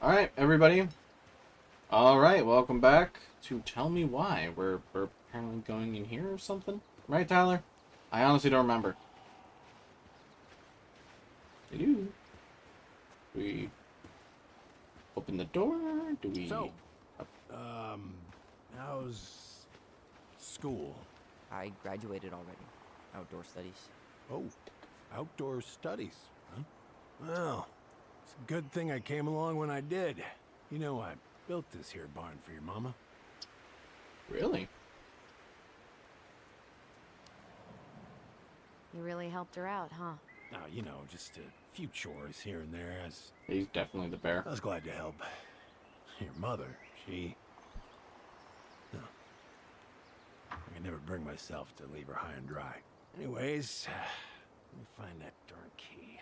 Alright, everybody. Alright, welcome back to Tell Me Why. We're apparently going in here or something. Right, Tyler? I honestly don't remember. Do we open the door? Do we... So, how's school? I graduated already. Outdoor studies. Oh, outdoor studies, huh? Well, it's a good thing I came along when I did. You know, I built this here barn for your mama. Really? You really helped her out, huh? Now, you know, just a few chores here and there. He's definitely the bear. I was glad to help. Your mother, she... No. I could never bring myself to leave her high and dry. Anyways, let me find that darn key.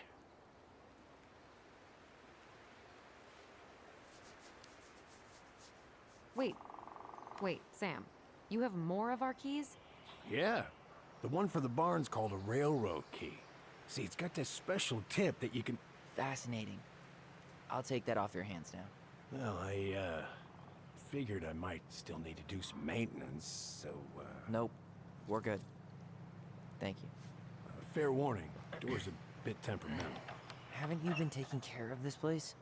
Wait, Sam. You have more of our keys? Yeah, the one for the barn's called a railroad key. See, it's got this special tip that you can... Fascinating. I'll take that off your hands now. Well, I, figured I might still need to do some maintenance, so, Nope. We're good. Thank you. fair warning, door's a bit temperamental. Haven't you been taking care of this place?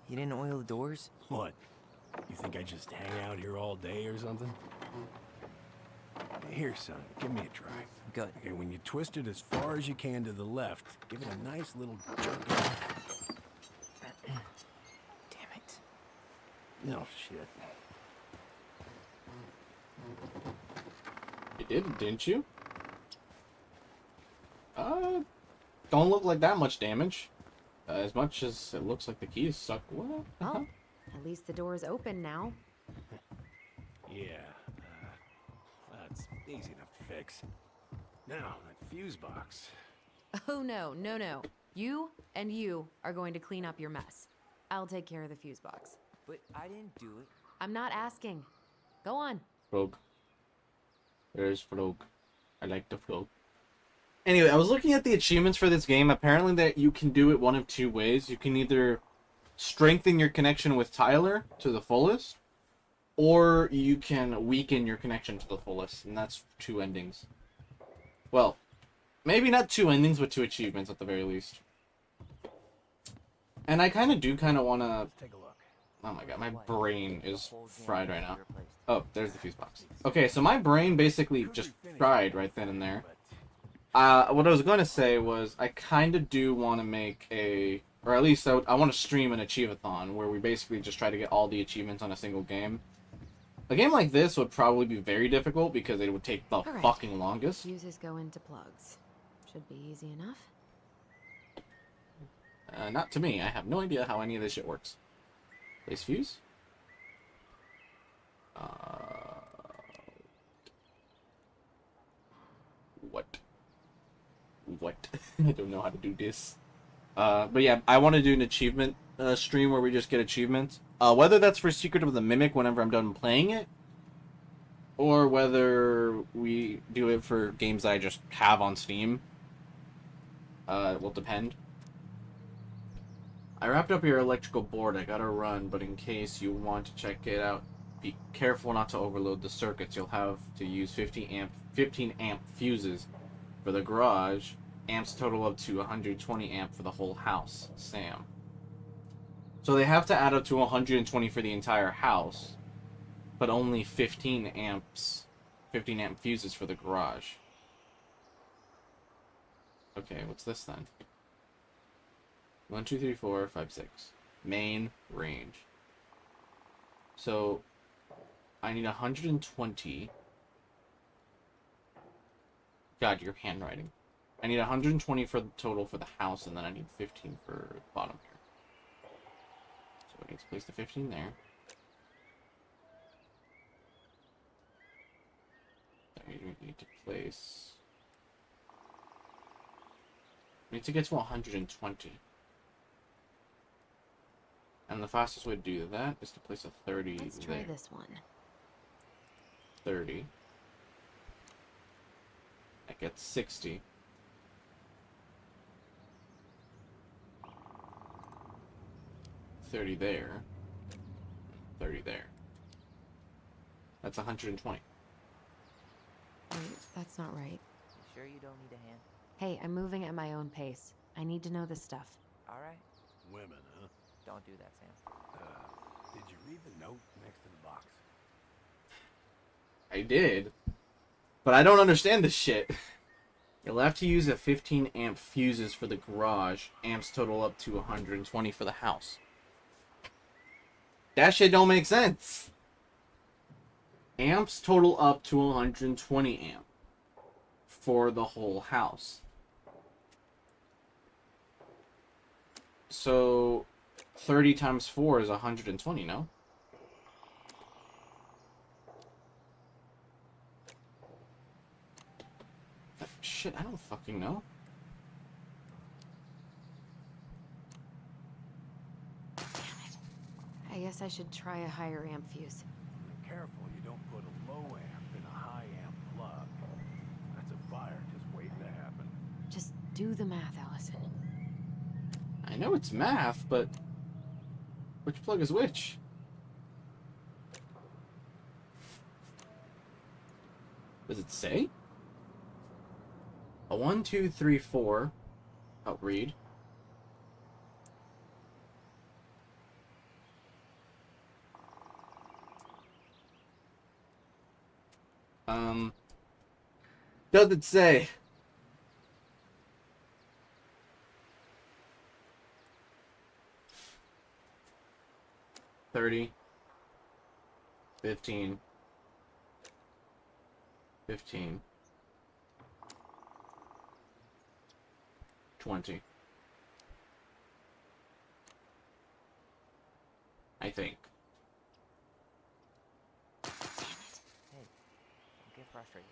You didn't oil the doors? What? You think I just hang out here all day or something? Here, son, give me a try. Good. Okay, when you twist it as far as you can to the left, give it a nice little jerk. Damn it. No shit. You did, didn't you? Don't look like that much damage. As much as it looks like the keys suck. What? Well, at least the door is open now. Yeah, that's easy enough to fix. Now, that fuse box. Oh no. You and you are going to clean up your mess. I'll take care of the fuse box. But I didn't do it. I'm not asking. Go on. Frog. There's Frog. I like the Frog. Anyway, I was looking at the achievements for this game. Apparently that you can do it one of two ways. You can either strengthen your connection with Tyler to the fullest, or you can weaken your connection to the fullest, and that's two endings. Well, maybe not two endings, but two achievements at the very least. And I kind of want to... Let's take a look. Oh my god, my brain is fried right now. Oh, there's the fuse box. Okay, so my brain basically just fried right then and there. What I was going to say was I kind of do want to make a... Or at least I want to stream an Achievathon where we basically just try to get all the achievements on a single game. A game like this would probably be very difficult because it would take the right. fucking longest. Fuses go into plugs. Should be easy enough. Not to me. I have no idea how any of this shit works. Place fuse. What? I don't know how to do this. But yeah, I want to do an achievement stream where we just get achievements. Whether that's for Secret of the Mimic whenever I'm done playing it, or whether we do it for games that I just have on Steam. Will depend. I wrapped up your electrical board. I gotta run, but in case you want to check it out, be careful not to overload the circuits. You'll have to use 15 amp fuses for the garage. Amps total up to 120 amp for the whole house. Sam. So they have to add up to 120 for the entire house, but only 15 amp fuses for the garage. Okay, what's this then? 1, 2, 3, 4, 5, 6. Main range. So I need 120. God, your handwriting. I need 120 for the total for the house, and then I need 15 for the bottom here. So I need to place the 15 there. Then we need to place... We need to get to 120. And the fastest way to do that is to place a 30 Let's try this one. 30. That gets 60. 30 there. 30 there. That's 120. Wait, that's not right. You sure you don't need a hand? Hey, I'm moving at my own pace. I need to know this stuff. All right. Women, huh? Don't do that, Sam. Did you read the note next to the box? I did. But I don't understand this shit. You'll have to use a 15 amp fuses for the garage. Amps total up to 120 for the house. That shit don't make sense. Amps total up to 120 amp for the whole house. So 30 times 4 is 120, no? Shit, I don't fucking know. Damn I guess I should try a higher amp fuse. Be careful you don't put a low amp in a high amp plug. That's a fire just waiting to happen. Just do the math, Allison. I know it's math, but which plug is which? Does it say? A 1, 2, 3, 4. I'll read. Does it say? $30, 15, 15, 20. I think. Hey, don't get frustrated.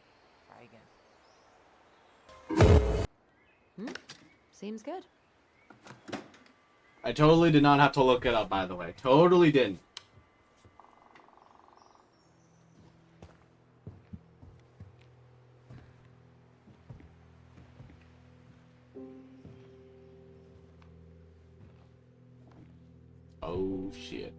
Try again. Seems good. I totally did not have to look it up, by the way. Totally didn't. Oh, shit.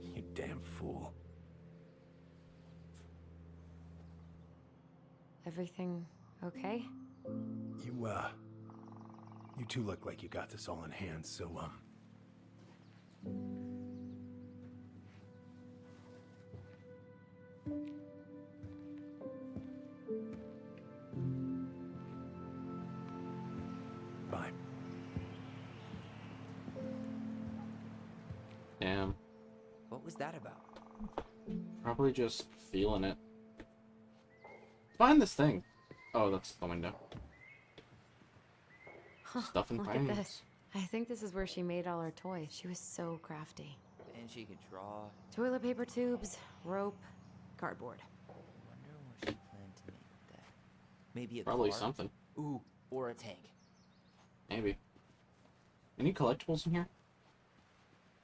You damn fool. Everything okay? You two look like you got this all in hand, so, bye. Damn. What was that about? Probably just feeling it. Find this thing. Oh, that's the window. Stuff and Look finance. at this. I think this is where she made all her toys. She was so crafty. And she could draw. Toilet paper tubes, rope, cardboard. Wonder what she planned to make with that. Maybe a Probably car? something. Ooh, or a tank. Maybe. Any collectibles in here?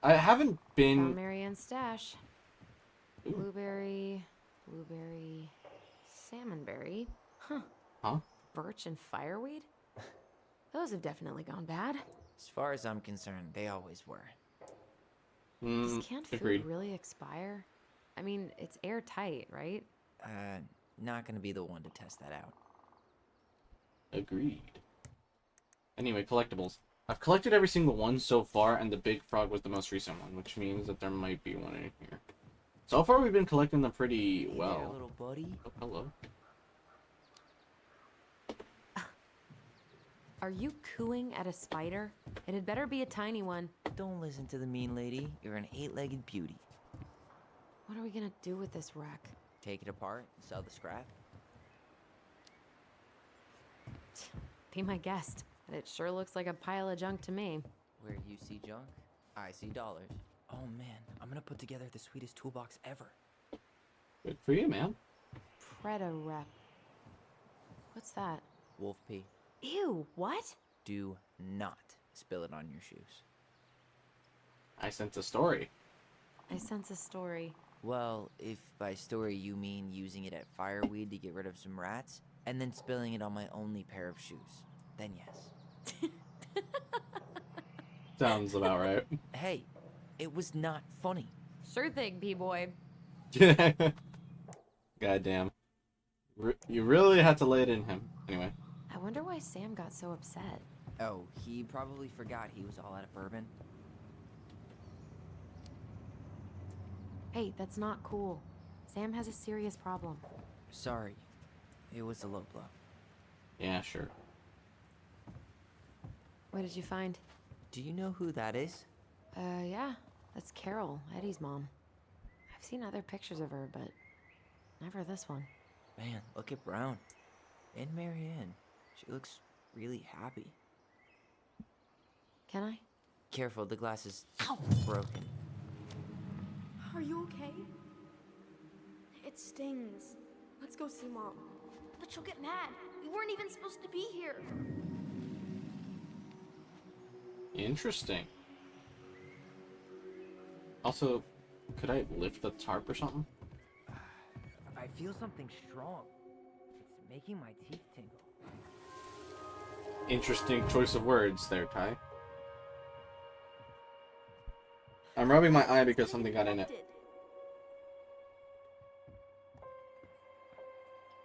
I haven't been. Found Marianne's stash. Ooh. Blueberry, salmonberry. Huh. Huh? Birch and fireweed? Those have definitely gone bad. As far as I'm concerned, they always were. Does canned food Agreed. really expire? I mean, it's airtight, right? Not gonna be the one to test that out. Agreed. Anyway, collectibles. I've collected every single one so far, and the big frog was the most recent one, which means that there might be one in here. So far, we've been collecting them pretty Hey there, well. little buddy. Oh, hello. Are you cooing at a spider? It had better be a tiny one. Don't listen to the mean lady. You're an 8-legged beauty. What are we gonna do with this wreck? Take it apart, sell the scrap. Be my guest. It sure looks like a pile of junk to me. Where you see junk, I see dollars. Oh man, I'm gonna put together the sweetest toolbox ever. Good for you, man. Preda rep. What's that? Wolf pee. Ew, what? Do not spill it on your shoes. I sense a story. I sense a story. Well, if by story you mean using it at fireweed to get rid of some rats, and then spilling it on my only pair of shoes. Then yes. Sounds about right. Hey, it was not funny. Sure thing, P-boy. Goddamn. You really had to lay it in him. Anyway. I wonder why Sam got so upset. Oh, he probably forgot he was all out of bourbon. Hey, that's not cool. Sam has a serious problem. Sorry. It was a low blow. Yeah, sure. What did you find? Do you know who that is? Yeah. That's Carol, Eddie's mom. I've seen other pictures of her, but never this one. Man, look at Brown. And Marianne. She looks really happy. Can I? Careful, the glass is broken. Are you okay? It stings. Let's go see Mom. But she'll get mad. We weren't even supposed to be here. Interesting. Also, could I lift the tarp or something? I feel something strong. It's making my teeth tingle. Interesting choice of words there, Ty. I'm rubbing my eye because something got in it.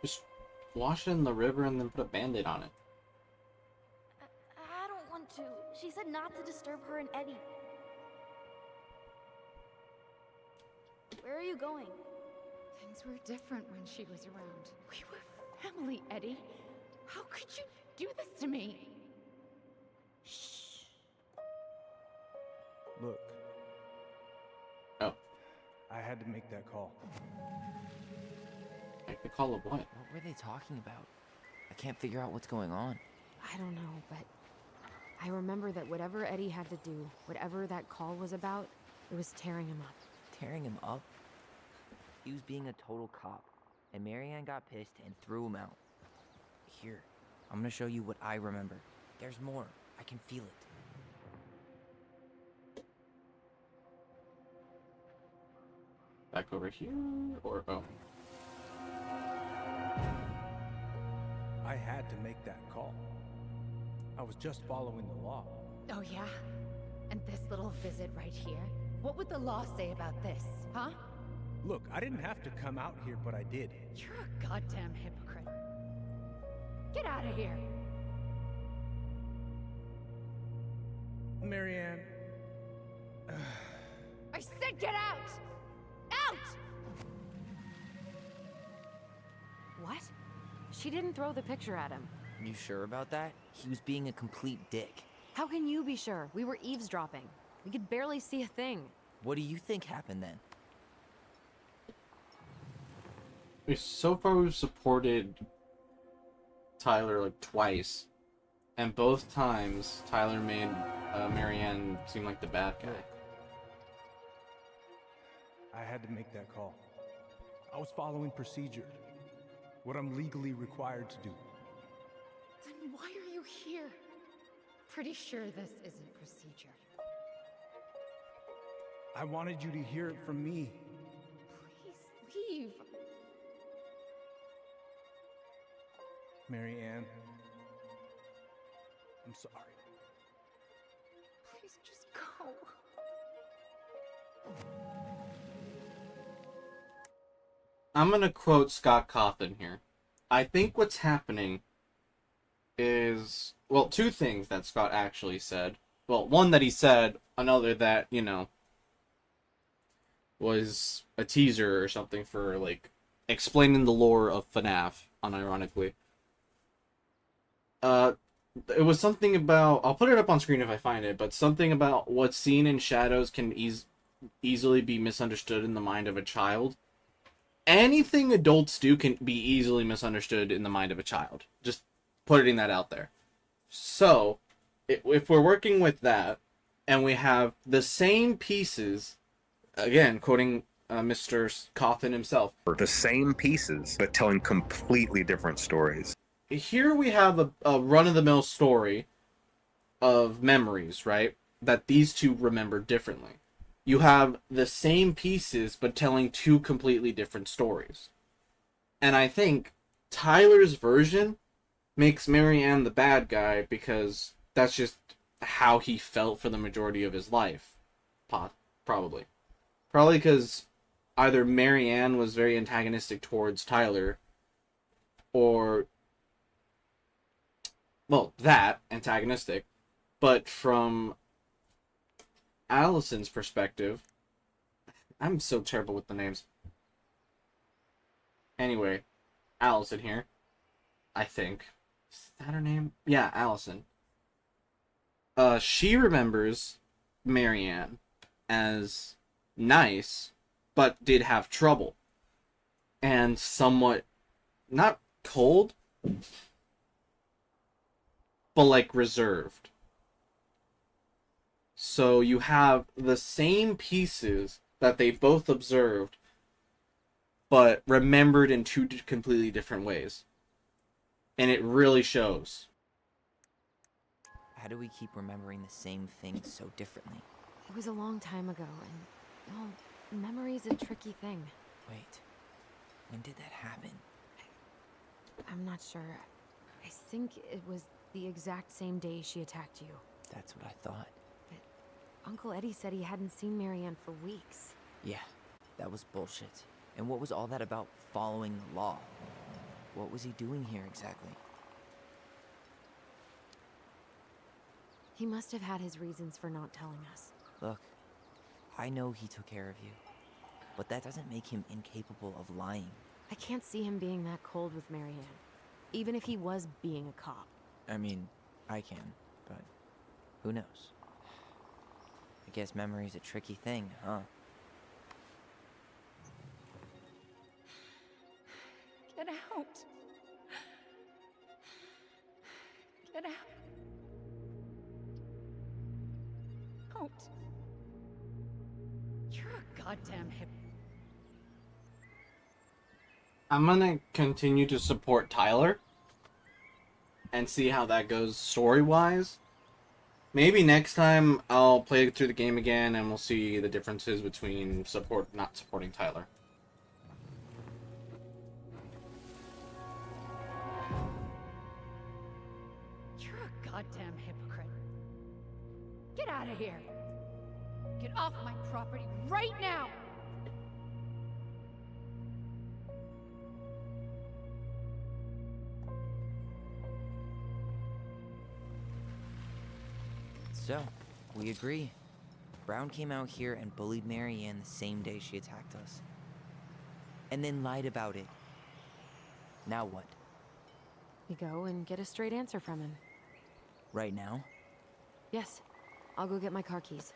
Just wash it in the river and then put a band-aid on it. I don't want to. She said not to disturb her and Eddie. Where are you going? Things were different when she was around. We were family, Eddie. How could you do this to me? Shh. Look. Oh. I had to make that call. Like the call of what? What were they talking about? I can't figure out what's going on. I don't know, but I remember that whatever Eddie had to do, whatever that call was about, it was tearing him up. Tearing him up? He was being a total cop, and Marianne got pissed and threw him out. Here, I'm gonna show you what I remember. There's more. I can feel it. Back over here, or oh. I had to make that call. I was just following the law. Oh, yeah? And this little visit right here? What would the law say about this, huh? Look, I didn't have to come out here, but I did. You're a goddamn hypocrite. Get out of here. Marianne. I said get out! Out! What? She didn't throw the picture at him. You sure about that? He was being a complete dick. How can you be sure? We were eavesdropping. We could barely see a thing. What do you think happened then? So far we've supported Tyler like twice, and both times Tyler made Marianne seem like the bad guy. I had to make that call. I was following procedure. What I'm legally required to do. Then why are you here? Pretty sure this isn't procedure. I wanted you to hear it from me. Please leave. Marianne. I'm sorry. Please just go. I'm gonna quote Scott Cawthon here. I think what's happening is, well, two things that Scott actually said. Well, one that he said, another that, you know, was a teaser or something for, like, explaining the lore of FNAF, unironically. It was something about, I'll put it up on screen if I find it, but something about what's seen in shadows can easily be misunderstood in the mind of a child. Anything adults do can be easily misunderstood in the mind of a child. Just putting that out there. So, if we're working with that, and we have the same pieces, again, quoting Mr. Cawthon himself. The same pieces, but telling completely different stories. Here we have a run-of-the-mill story of memories, right? That these two remember differently. You have the same pieces, but telling two completely different stories. And I think Tyler's version makes Marianne the bad guy because that's just how he felt for the majority of his life. Probably. Probably because either Marianne was very antagonistic towards Tyler, or, well, that, antagonistic, but from Allison's perspective, I'm so terrible with the names. Anyway, Allison here, I think. Is that her name? Yeah, Allison. She remembers Marianne as nice, but did have trouble. And somewhat, not cold, but like reserved. So you have the same pieces that they both observed, but remembered in two completely different ways. And it really shows. How do we keep remembering the same things so differently? It was a long time ago, and, well, memory's a tricky thing. Wait, when did that happen? I'm not sure. I think it was the exact same day she attacked you. That's what I thought. But Uncle Eddie said he hadn't seen Marianne for weeks. Yeah, that was bullshit. And what was all that about following the law? What was he doing here exactly? He must have had his reasons for not telling us. Look, I know he took care of you, but that doesn't make him incapable of lying. I can't see him being that cold with Marianne, even if he was being a cop. I mean, I can, but who knows? I guess memory's a tricky thing, huh? Get out. Get out. Out. You're a goddamn hip. I'm gonna continue to support Tyler and see how that goes story-wise. Maybe next time I'll play through the game again and we'll see the differences between not supporting Tyler. You're a goddamn hypocrite. Get out of here. Get off my property right now. So, we agree. Brown came out here and bullied Marianne the same day she attacked us. And then lied about it. Now what? We go and get a straight answer from him. Right now? Yes. I'll go get my car keys.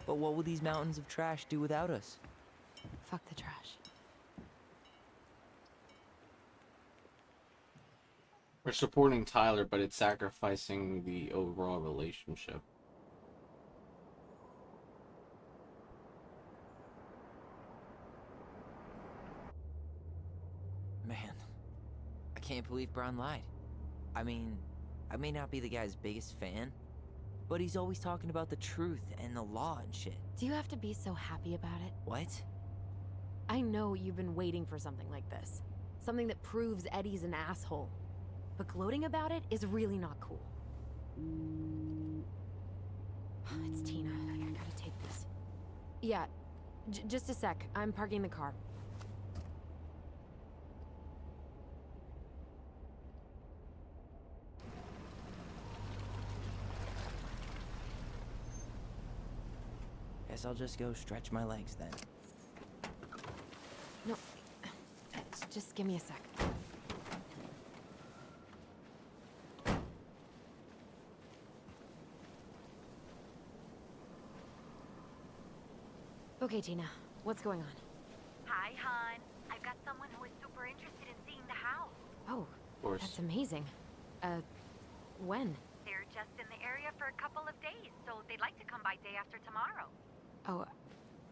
But what will these mountains of trash do without us? Fuck the trash. We're supporting Tyler, but it's sacrificing the overall relationship. Man, I can't believe Brown lied. I mean, I may not be the guy's biggest fan, but he's always talking about the truth and the law and shit. Do you have to be so happy about it? What? I know you've been waiting for something like this. Something that proves Eddie's an asshole. But gloating about it is really not cool. It's Tina. I gotta take this. Yeah, just a sec. I'm parking the car. Guess I'll just go stretch my legs then. No, just give me a sec. Okay, Tina, what's going on? Hi, hon. I've got someone who is super interested in seeing the house. Oh, Of course. that's amazing. When? They're just in the area for a couple of days, so they'd like to come by day after tomorrow. Oh,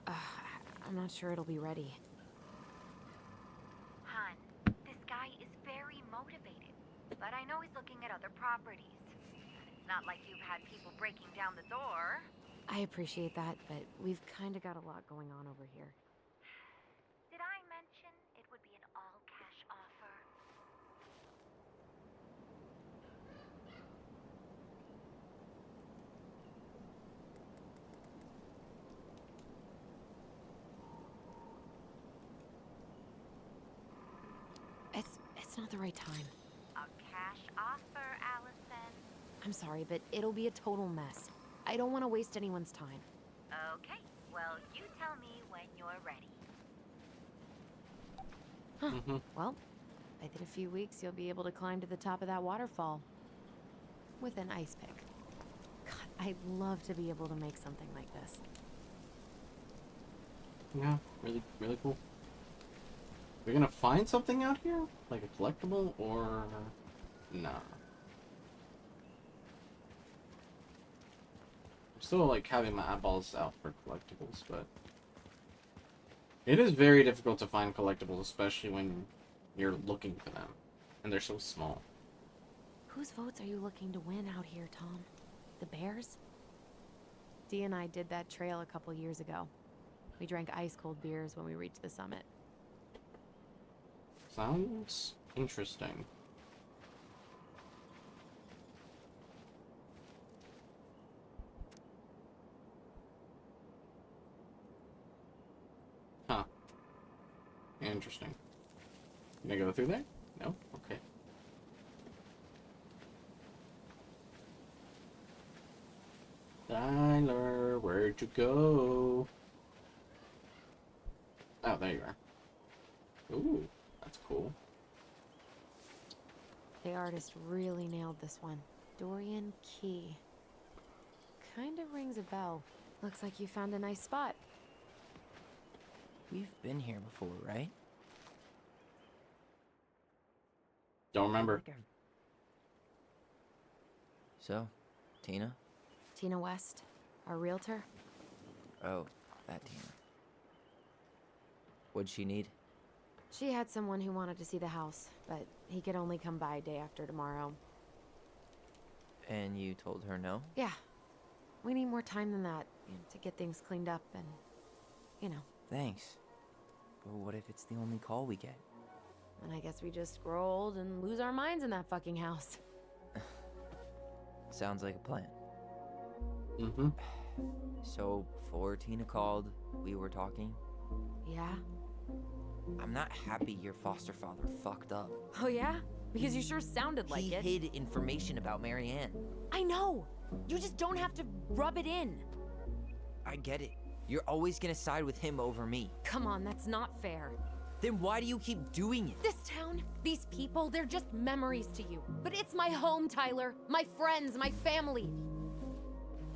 I'm not sure it'll be ready. Hon, this guy is very motivated, but I know he's looking at other properties. It's not like you've had people breaking down the door. I appreciate that, but we've kind of got a lot going on over here. Did I mention it would be an all-cash offer? it's not the right time. A cash offer, Allison. I'm sorry, but it'll be a total mess. I don't want to waste anyone's time. Okay, well, you tell me when you're ready. Huh. Well, within a few weeks, you'll be able to climb to the top of that waterfall. With an ice pick. God, I'd love to be able to make something like this. Yeah, really, really cool. We're gonna find something out here? Like a collectible, or... Nah. I'm still, like, having my eyeballs out for collectibles, but... It is very difficult to find collectibles, especially when you're looking for them. And they're so small. Whose votes are you looking to win out here, Tom? The Bears? Dee and I did that trail a couple years ago. We drank ice-cold beers when we reached the summit. Sounds interesting. Huh. Interesting. Can I go through there? No? Okay. Tyler, where'd you go? Oh, there you are. Ooh, that's cool. The artist really nailed this one. Dorian Key. Kinda rings a bell. Looks like you found a nice spot. We've been here before, right? Don't remember. So, Tina? Tina West, our realtor. Oh, that Tina. What'd she need? She had someone who wanted to see the house, but he could only come by day after tomorrow. And you told her no? Yeah. We need more time than that, to get things cleaned up and, you know. Thanks. But what if it's the only call we get? And I guess we just grow old and lose our minds in that fucking house. Sounds like a plan. Mm-hmm. So, before Tina called, we were talking. Yeah? I'm not happy your foster father fucked up. Oh yeah? Because you sure sounded like it. He hid information about Marianne. I know! You just don't have to rub it in. I get it. You're always gonna side with him over me. Come on, that's not fair. Then why do you keep doing it? This town, these people, they're just memories to you. But it's my home, Tyler. My friends, my family.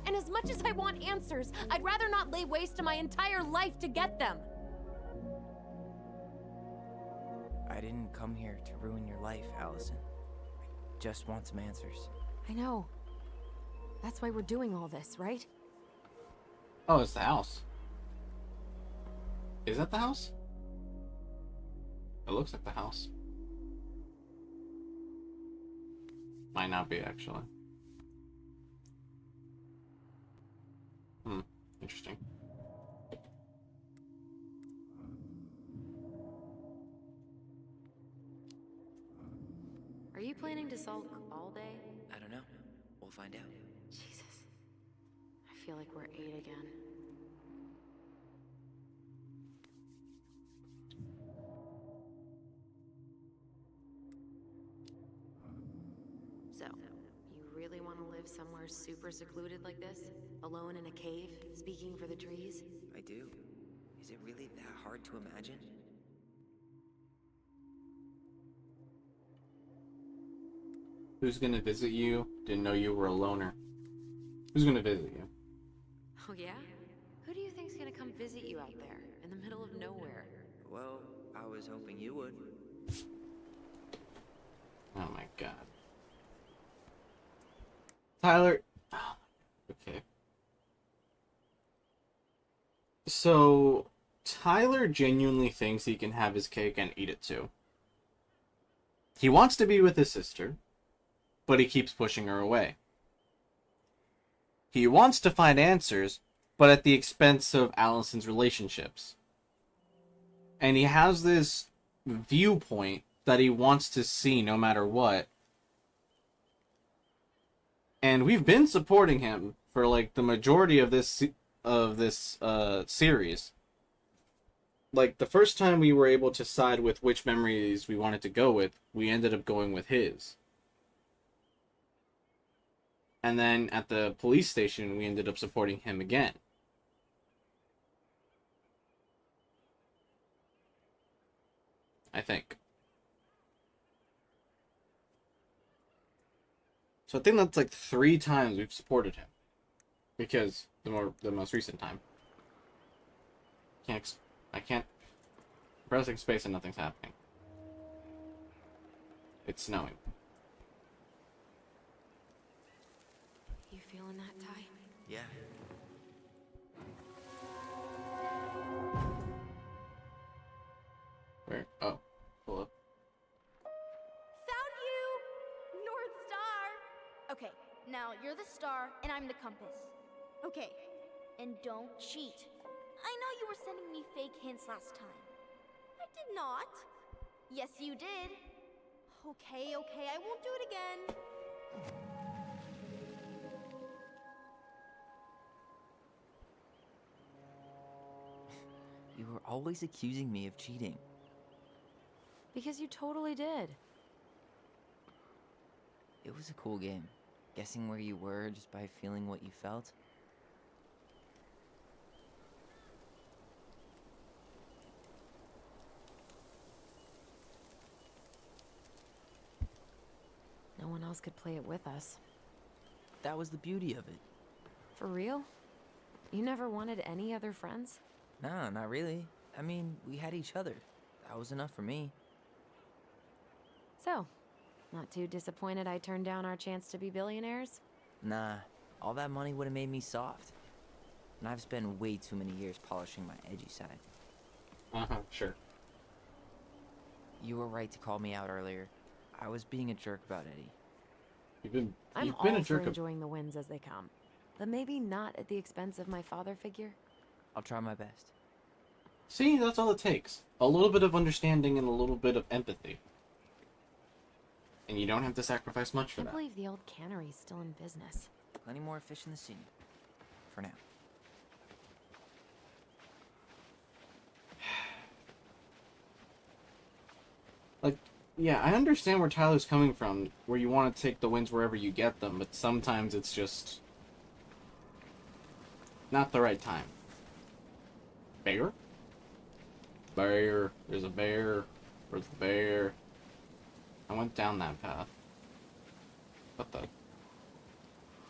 And as much as I want answers, I'd rather not lay waste to my entire life to get them. I didn't come here to ruin your life, Allison. I just want some answers. I know. That's why we're doing all this, right? Oh, it's the house. Is that the house? It looks like the house. Might not be, actually. Interesting. Are you planning to sulk all day? I don't know. We'll find out. Jesus. I feel like we're 8 again. So, you really want to live somewhere super secluded like this? Alone in a cave, speaking for the trees? I do. Is it really that hard to imagine? Who's gonna visit you? Didn't know you were a loner. Who's gonna visit you? Oh yeah? Who do you think's gonna come visit you out there, in the middle of nowhere? Well, I was hoping you would. Oh my god. Tyler... Okay. So, Tyler genuinely thinks he can have his cake and eat it too. He wants to be with his sister, but he keeps pushing her away. He wants to find answers, but at the expense of Allison's relationships. And he has this viewpoint that he wants to see no matter what. And we've been supporting him for like the majority of this series. like the first time we were able to side with which memories we wanted to go with, we ended up going with his. And then at the police station, we ended up supporting him again. I think. So I think that's like 3 times we've supported him. Because the most recent time. I can't pressing space and nothing's happening. It's snowing. You feeling that, Ty? Yeah. Where? Oh, pull up. Found you! North Star! Okay, now you're the star and I'm the compass. Okay, and don't cheat. I know you were sending me fake hints last time. I did not. Yes, you did. Okay, I won't do it again. You were always accusing me of cheating. Because you totally did. It was a cool game. Guessing where you were just by feeling what you felt. No one else could play it with us. That was the beauty of it. For real? You never wanted any other friends? Nah, not really. I mean, we had each other. That was enough for me. So, not too disappointed I turned down our chance to be billionaires? Nah, all that money would have made me soft. And I've spent way too many years polishing my edgy side. Sure. You were right to call me out earlier. I was being a jerk about Eddie. I'm you've been all a for jerk. enjoying the wins as they come. But maybe not at the expense of my father figure? I'll try my best. See, that's all it takes. A little bit of understanding and a little bit of empathy. And you don't have to sacrifice much for I that. believe the old cannery's still in business. Plenty more fish in the sea. For now. Like, yeah, I understand where Tyler's coming from, where you want to take the wins wherever you get them, but sometimes it's just not the right time. Bear? Bear. There's a bear. Where's the bear? I went down that path. What the?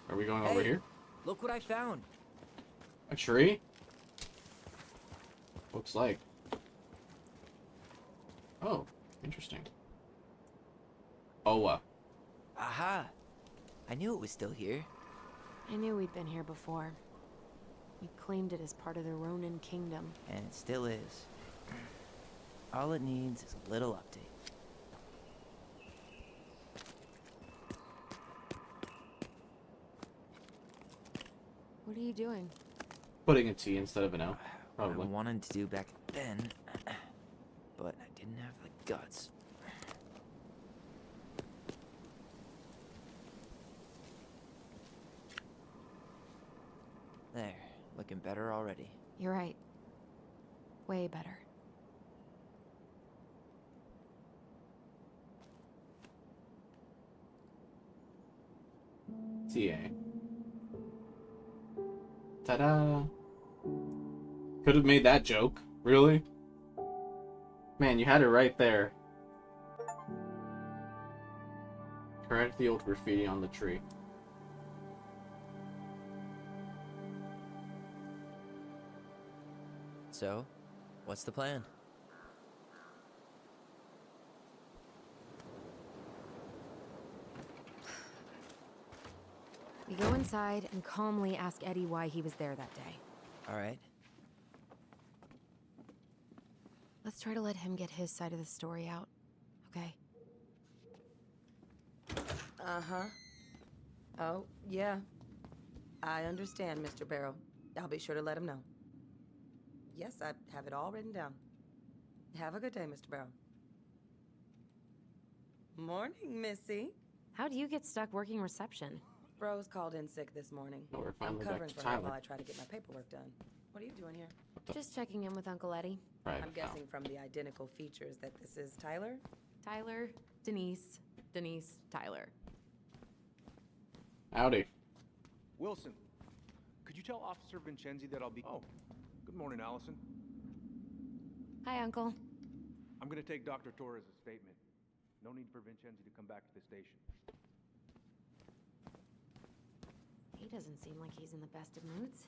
Are we going over here? Look what I found. A tree? Looks like. Oh, interesting. Oh, Aha! I knew it was still here. I knew we'd been here before. We claimed it as part of the Ronin kingdom. And it still is. All it needs is a little update. What are you doing? putting a T instead of an O. What Probably. I wanted to do back then, but I didn't have the guts. There, looking better already. You're right. Way better. TA. Ta-da! Could have made that joke. Really? Man, you had it right there. Correct the old graffiti on the tree. So, what's the plan? We go inside and calmly ask Eddie why he was there that day. All right. Let's try to let him get his side of the story out, okay? Uh-huh. Oh, yeah. I understand, Mr. Barrow. I'll be sure to let him know. Yes, I have it all written down. Have a good day, Mr. Barrow. Morning, Missy. How do you get stuck working reception? Bro's called in sick this morning. Oh, we're I'm finally back covering to for her Tyler. while I try to get my paperwork done. What are you doing here? Just checking in with Uncle Eddie. Right. I'm guessing from the identical features that this is Tyler? Tyler, Denise, Tyler. Howdy. Wilson, could you tell Officer Vincenzi that I'll be... Oh, good morning, Allison. Hi, Uncle. I'm gonna take Dr. Torres' statement. No need for Vincenzi to come back to the station. He doesn't seem like he's in the best of moods.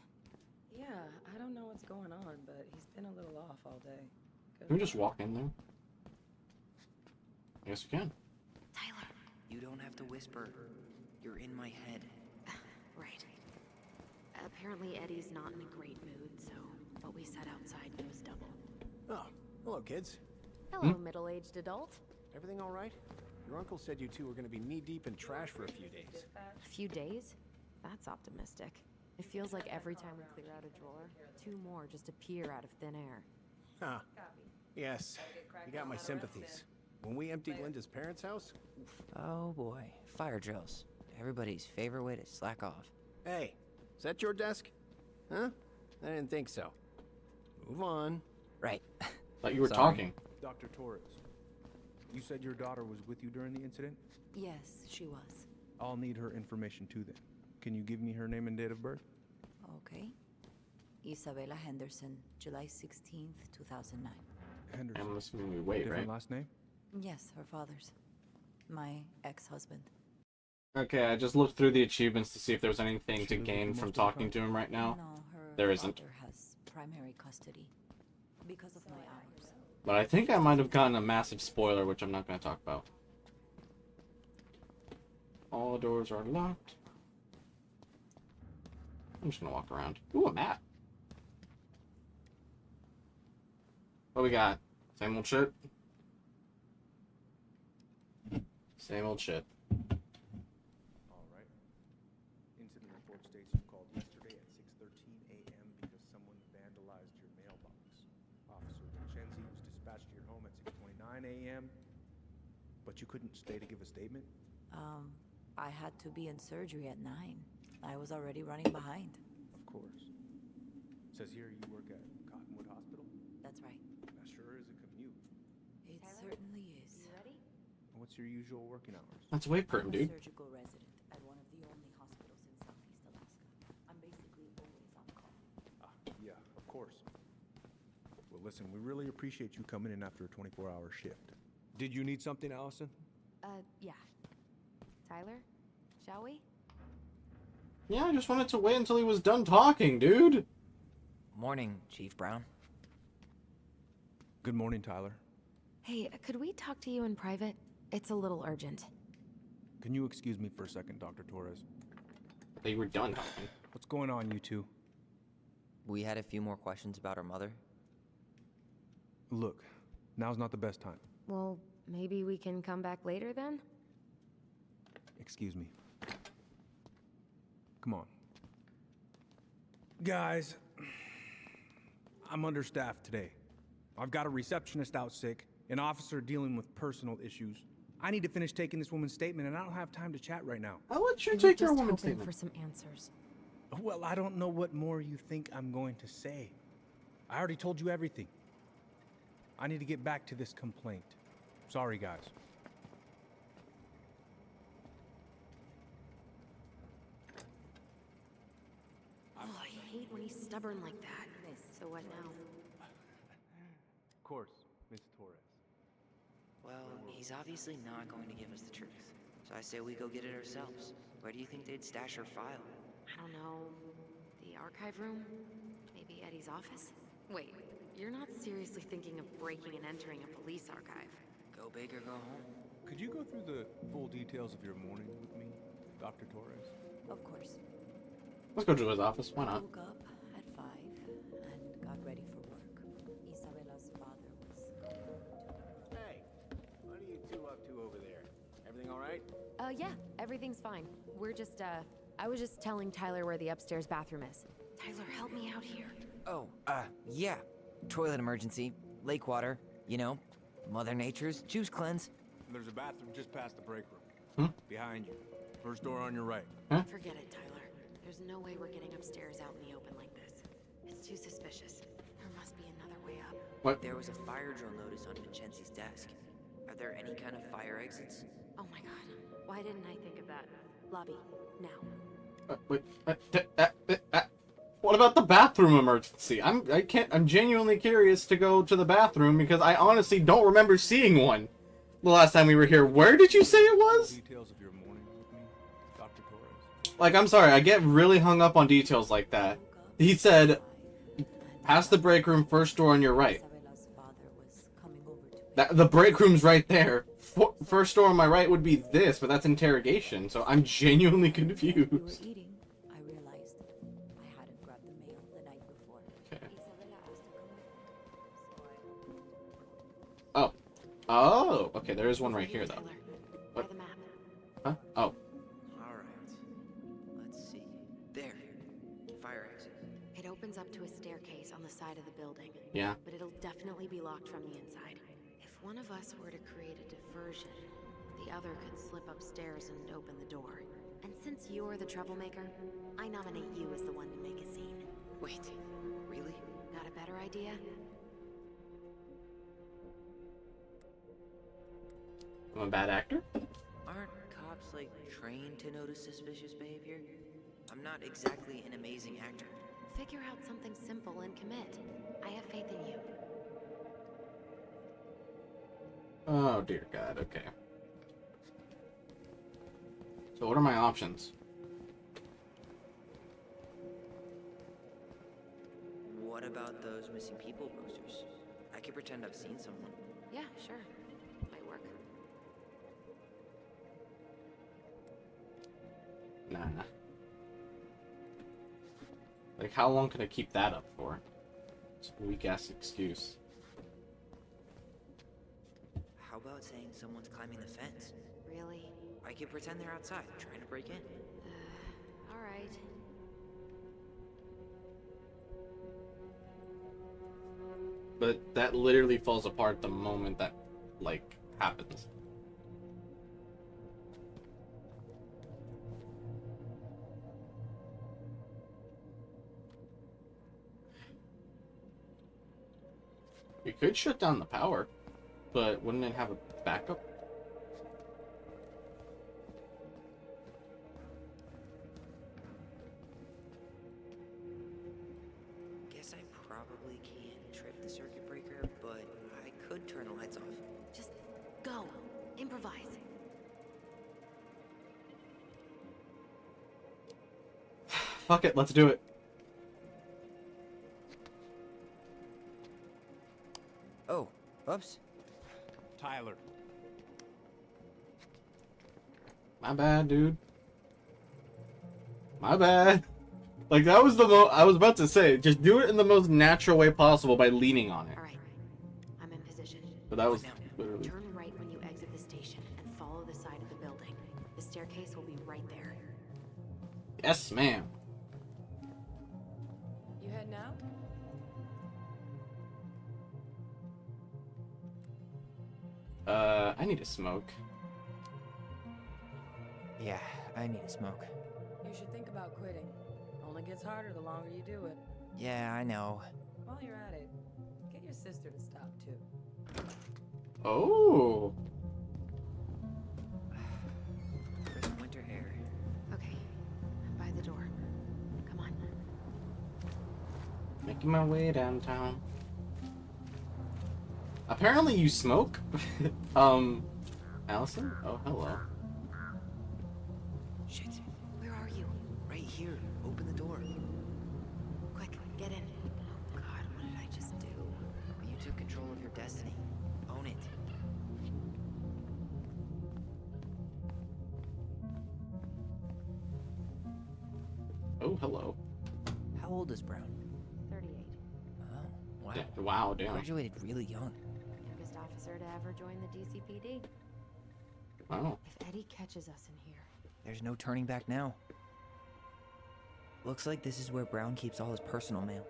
Yeah, I don't know what's going on, but he's been a little off all day. Can we just walk in there? I guess we can. Tyler, you don't have to whisper. You're in my head. Right. Apparently Eddie's not in a great mood, so what we said outside knows double. Oh, hello, kids. Hello, middle-aged adult. Everything all right? Your uncle said you two were going to be knee-deep in trash for a few days. A few days? That's optimistic. It feels like every time we clear out a drawer, 2 more just appear out of thin air. Huh. Yes, you got my sympathies. When we emptied Linda's parents' house... Oh boy, fire drills. Everybody's favorite way to slack off. Hey, is that your desk? Huh? I didn't think so. Move on. Right. Thought you were Sorry. talking. Dr. Torres, you said your daughter was with you during the incident? Yes, she was. I'll need her information too then. Can you give me her name and date of birth? Okay. Isabella Henderson, July 16th, 2009. Henderson. I'm assuming we wait, Different right? last name? Yes, her father's. My ex-husband. Okay, I just looked through the achievements to see if there was anything She to lives with gain you from most of the talking time? to him right now. No, her There isn't. father has primary custody because of my hours. But I think I might have gotten a massive spoiler, which I'm not going to talk about. All the doors are locked. I'm just going to walk around. Ooh, a map. What we got? Same old shit? Same old shit. All right. Incident report states you called yesterday at 6:13 a.m. because someone vandalized your mailbox. Officer Vincenzi was dispatched to your home at 6:29 a.m. But you couldn't stay to give a statement? I had to be in surgery at 9. I was already running behind. Of course. Says here you work at Cottonwood Hospital? That's right. That sure is a commute. It Tyler? certainly is. You ready? What's your usual working hours? That's way prim, I'm a dude. surgical resident at one of the only hospitals in Southeast Alaska. I'm basically always on call. Ah, yeah, of course. Well, listen, we really appreciate you coming in after a 24-hour shift. Did you need something, Allison? Yeah. Tyler, shall we? Yeah, I just wanted to wait until he was done talking, dude. Morning, Chief Brown. Good morning, Tyler. Hey, could we talk to you in private? It's a little urgent. Can you excuse me for a second, Dr. Torres? They were done talking. What's going on, you two? We had a few more questions about our mother. Look, now's not the best time. Well, maybe we can come back later then? Excuse me. Come on. Guys, I'm understaffed today. I've got a receptionist out sick, an officer dealing with personal issues. I need to finish taking this woman's statement, and I don't have time to chat right now. I'll let you We were take your just woman's hoping statement. for some answers. Well, I don't know what more you think I'm going to say. I already told you everything. I need to get back to this complaint. Sorry, guys. Oh, I hate when he's stubborn like that. So what now? Of course, Miss Torres. Well, he's obviously not going to give us the truth. So I say we go get it ourselves. Where do you think they'd stash her file? I don't know. The archive room? Maybe Eddie's office? Wait, you're not seriously thinking of breaking and entering a police archive? Go big or go home. Could you go through the full details of your morning with me, Dr. Torres? Of course. Let's go to his office. Why I not? woke up at 5 and got ready for work. Isabella's father was... Hey, what are you two up to over there? Everything all right? Yeah, everything's fine. We're just, I was just telling Tyler where the upstairs bathroom is. Tyler, help me out here. Oh, yeah. Toilet emergency, lake water, you know, Mother Nature's juice cleanse. There's a bathroom just past the break Hmm? room. Behind you. First door on your right. Forget it, Tyler. There's no way we're getting upstairs out in the open like this. It's That's too suspicious. There must be another way up. What? There was a fire drill notice on Vincenzi's desk. Are there any kind of fire exits? Oh my god. Why didn't I think of that? Lobby, now. What about the bathroom emergency? I'm genuinely curious to go to the bathroom because I honestly don't remember seeing one the last time we were here. Where did you say it was? Details of your morning with me, Dr. Torres. Like, I'm sorry, I get really hung up on details like that. He said, past the break room, first door on your right. The break room's right there. First door on my right would be this, but that's interrogation, so I'm genuinely confused. I realized I hadn't grabbed the mail the night before. Okay. Isabella asked to come with, Oh. Oh, okay, there is one right here, though. Tyler, What? by the map. Huh? Oh. Alright. Let's see. There. Fire exit. It opens up to a staircase on the side of the building. Yeah. But it'll definitely be locked from the inside. If one of us were to create a diversion, the other could slip upstairs and open the door. And since you're the troublemaker, I nominate you as the one to make a scene. Wait. Really? Got a better idea? I'm a bad actor? Aren't cops, like, trained to notice suspicious behavior? I'm not exactly an amazing actor. Figure out something simple and commit. I have faith in you. Oh, dear God, okay. So what are my options? What about those missing people posters? I could pretend I've seen someone. Yeah, sure. Might work. Nah. Like, how long can I keep that up for? It's a weak-ass excuse. How about saying someone's climbing the fence? Really? I could pretend they're outside, trying to break in. Alright. But that literally falls apart the moment that, like, happens. We could shut down the power, but wouldn't it have a backup? Guess I probably can't trip the circuit breaker, but I could turn the lights off. Just go. Improvise. Fuck it, let's do it. Oh, oops. Tyler. My bad, dude. My bad. Like, that was the I was about to say, just do it in the most natural way possible by leaning on it. Alright. I'm in position. But that was literally... Turn right when you exit the station and follow the side of the building. The staircase will be right there. Yes, ma'am. You head now? I need to smoke. Yeah, I need a smoke. You should think about quitting. Only gets harder the longer you do it. Yeah, I know. While you're at it, get your sister to stop too. Oh. Crisp winter air. Okay. I'm by the door. Come on. Making my way downtown. Apparently you smoke? Allison? Oh, hello. Shit. Where are you? Right here. Open the door. Quick, get in. Oh god, what did I just do? You took control of your destiny. Own it. Oh, hello. How old is Brown? 38. Oh, wow. Wow, damn. Graduated really young. Youngest officer to ever join the DCPD. Wow. If Eddie catches us in here. There's no turning back now. Looks like this is where Brown keeps all his personal mail.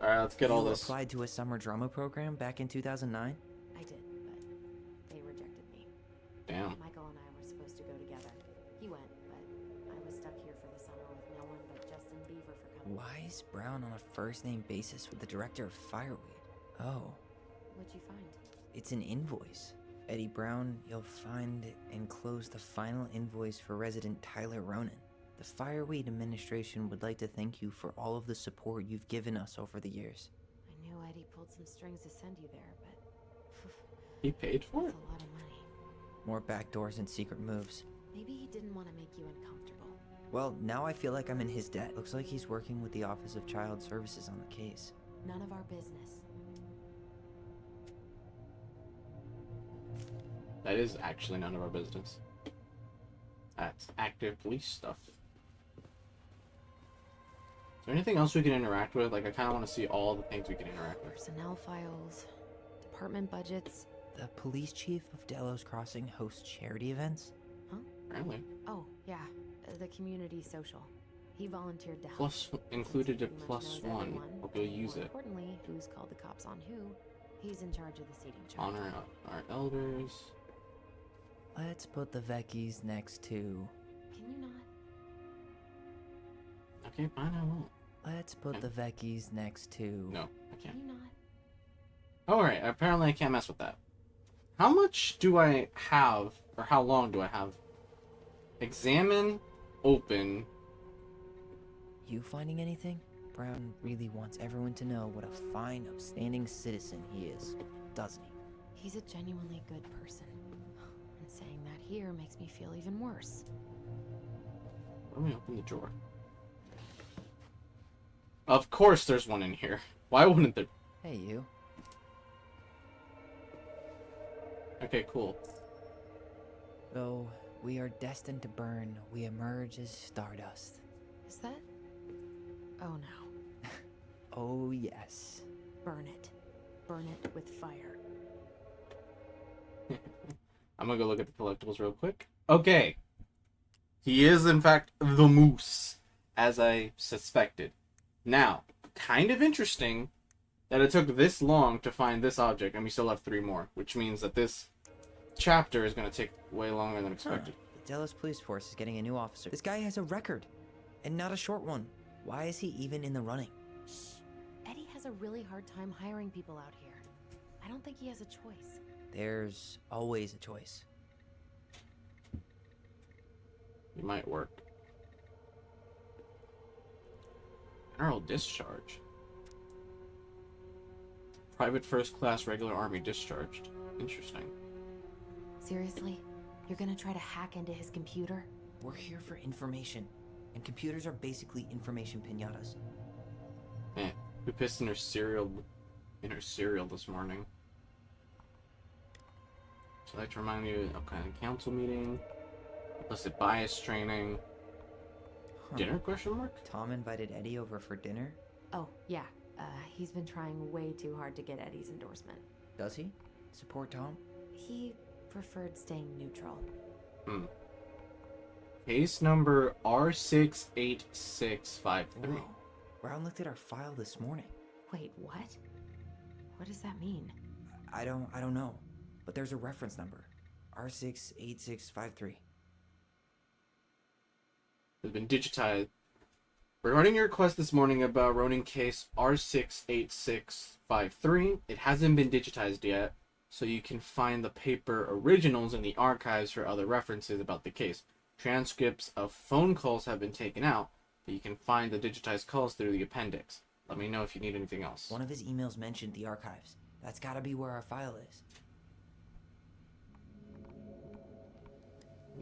Alright, let's get all You this. applied to a summer drama program back in 2009? I did, but they rejected me. Damn. Michael and I were supposed to go together. He went, but I was stuck here for the summer with no one but Justin Beaver for Why is Brown on a first-name basis with the director of Fireweed? Oh, What'd you find? it's an invoice. Eddie Brown, you'll find enclosed the final invoice for resident Tyler Ronan. The Fireweed administration would like to thank you for all of the support you've given us over the years. I knew Eddie pulled some strings to send you there, but He paid for that's it? a lot of money. More backdoors and secret moves. Maybe he didn't want to make you uncomfortable. Well, now I feel like I'm in his debt. Looks like he's working with the Office of Child Services on the case. None of our business. That is actually none of our business. That's active police stuff. Is there anything else we can interact with? Like, I kind of want to see all the things we can interact with. Personnel files, department budgets. The police chief of Delos Crossing hosts charity events? Huh? Apparently. Oh, yeah. The community social. He volunteered to help. Plus, included a Since he pretty much plus knows one. everyone, Hope you'll and use more it. Importantly, who's called the cops on who, he's in charge of the seating chart. Honor our elders. Let's put the Vecchies next to... Can you not? Okay, fine, I won't. Let's put the Vecchies next to... No, I Can can't. you not? Alright, apparently I can't mess with that. How much do I have, or how long do I have? Examine, open. You finding anything? Brown really wants everyone to know what a fine, upstanding citizen he is, doesn't he? He's a genuinely good person. And saying that here makes me feel even worse. Let me open the drawer. Of course there's one in here. Why wouldn't there? Hey, you. Okay, cool. Though we are destined to burn, we emerge as stardust. Is that? Oh no. Oh, yes. Burn it. Burn it with fire. I'm gonna go look at the collectibles real quick. Okay. He is, in fact, the moose, as I suspected. Now, kind of interesting that it took this long to find this object, and we still have 3 more, which means that this chapter is going to take way longer than expected. The Delos Police Force is getting a new officer. This guy has a record, and not a short one. Why is he even in the running? Shh. Eddie has a really hard time hiring people out here. I don't think he has a choice. There's always a choice. It might work. General discharge. Private first class regular army discharged. Interesting. Seriously? You're gonna try to hack into his computer? We're here for information, and computers are basically information piñatas. Eh, who pissed in her cereal this morning? So I'd like to remind you of kind of council meeting, implicit bias training, dinner question mark? Tom invited Eddie over for dinner? Oh, yeah. He's been trying way too hard to get Eddie's endorsement. Does he? Support Tom? He preferred staying neutral. Case number R68653. Whoa. Brown looked at our file this morning. Wait, what? What does that mean? I don't know. But there's a reference number. R68653. Has been digitized. Regarding your request this morning about Ronin case R68653, it hasn't been digitized yet, so you can find the paper originals in the archives for other references about the case. Transcripts of phone calls have been taken out, but you can find the digitized calls through the appendix. Let me know if you need anything else. One of his emails mentioned the archives. That's gotta be where our file is.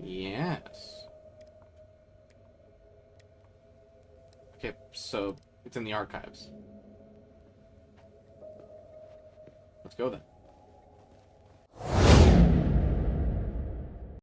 Yes. Okay, so it's in the archives. Let's go then.